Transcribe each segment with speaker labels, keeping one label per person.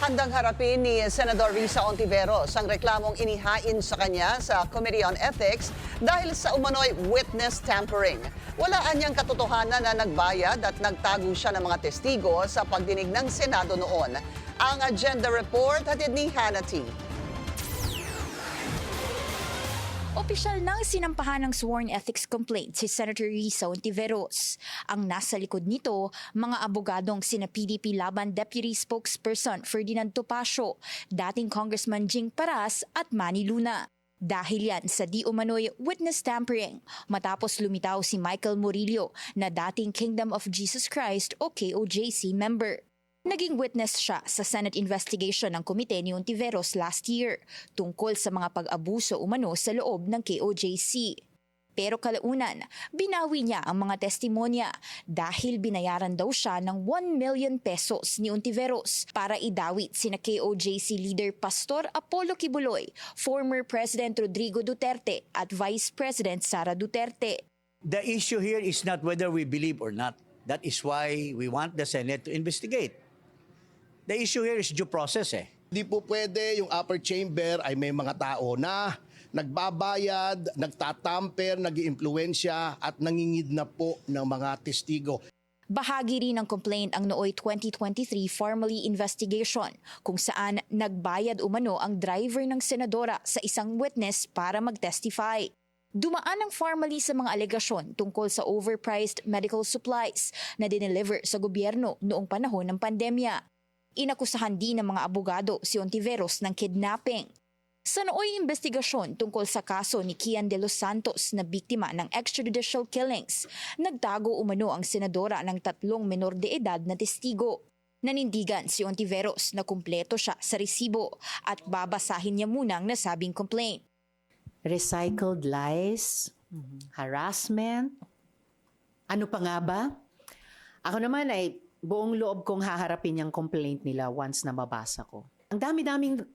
Speaker 1: Handang harapin ni Senador Risa Hontiveros ang reklamong inihain sa kanya sa Committee on Ethics dahil sa umano'y witness tampering. Wala anyang katotohanan na nagbayad at nagtago siya ng mga testigo sa pagdinig ng Senado noon. Ang agenda report hatid ni Hannity.
Speaker 2: Opisyal nang sinampahan ng sworn ethics complaint si Senator Risa Hontiveros. Ang nasa likod nito, mga abogadong sina PDP Laban Deputy Spokesperson Ferdinand Topacio, dating Congressman Jing Paras at Manny Luna. Dahil yan sa di umano'y witness tampering, matapos lumitaw si Michael Murillo na dating Kingdom of Jesus Christ o KOJC member. Naging witness siya sa Senate investigation ng komite ni Hontiveros last year tungkol sa mga pag-abuso umano sa loob ng KOJC. Pero kalaunan, binawi niya ang mga testimonya dahil binayaran daw siya ng 1 million pesos ni Hontiveros para idawit sina KOJC leader Pastor Apollo Kibuloy, former President Rodrigo Duterte at Vice President Sara Duterte.
Speaker 3: The issue here is not whether we believe or not. That is why we want the Senate to investigate. The issue here is due process eh.
Speaker 4: Hindi po pwede yung upper chamber ay may mga tao na nagbabayad, nagtatamper, nag-iimpluwensya at nangingid na po ng mga testigo.
Speaker 2: Bahagi rin ng complaint ang nooy 2023 formally investigation kung saan nagbayad umano ang driver ng senadora sa isang witness para mag-testify. Dumaan ang formally sa mga alegasyon tungkol sa overpriced medical supplies na dineliver sa gobyerno noong panahon ng pandemya. Inakusahan din ng mga abogado si Hontiveros ng kidnapping. Sa nooy investigasyon tungkol sa kaso ni Kian de los Santos na biktima ng extrajudicial killings, nagtago umano ang senadora ng 3 menor de edad na testigo. Nanindigan si Hontiveros na kumpleto siya sa resibo at babasahin niya muna ang nasabing complaint.
Speaker 5: Recycled lies, harassment, ano pa nga ba? Ako naman ay buong loob kong haharapin yung complaint nila once na mabasa ko. Ang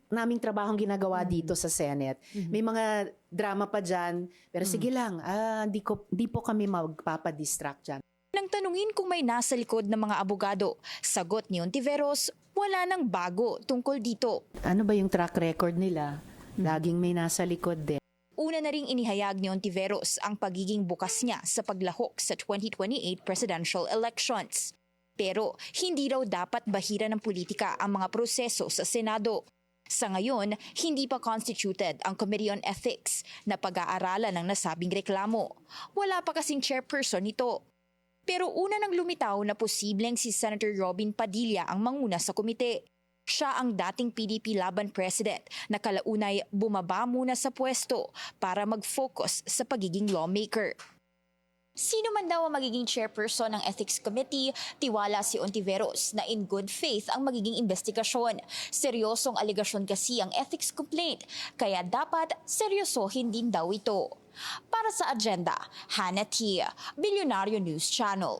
Speaker 5: naming trabahong ginagawa dito sa Senate. May mga drama pa dyan, pero sige lang, di po kami magpapadistract dyan.
Speaker 2: Nang tanungin kung may nasa likod ng mga abogado, sagot ni Hontiveros, wala nang bago tungkol dito.
Speaker 5: Ano ba yung track record nila? Laging may nasa likod din.
Speaker 2: Una na ring inihayag ni Hontiveros ang pagiging bukas niya sa paglahok sa 2028 presidential elections. Pero hindi raw dapat bahira ng politika ang mga proseso sa Senado. Sa ngayon, hindi pa constituted ang Committee on Ethics na pag-aaralan ng nasabing reklamo. Wala pa kasing chairperson nito. Pero una nang lumitaw na posibleng si Senator Robin Padilla ang manguna sa komite. Siya ang dating PDP Laban President na kalaunay bumaba muna sa pwesto para mag-focus sa pagiging lawmaker. Sino man daw ang magiging chairperson ng Ethics Committee, tiwala si Hontiveros na in good faith ang magiging investigasyon. Seryosong aligasyon kasi ang ethics complaint, kaya dapat seryosohin din daw ito. Para sa agenda, Hannah T, Billionario News Channel.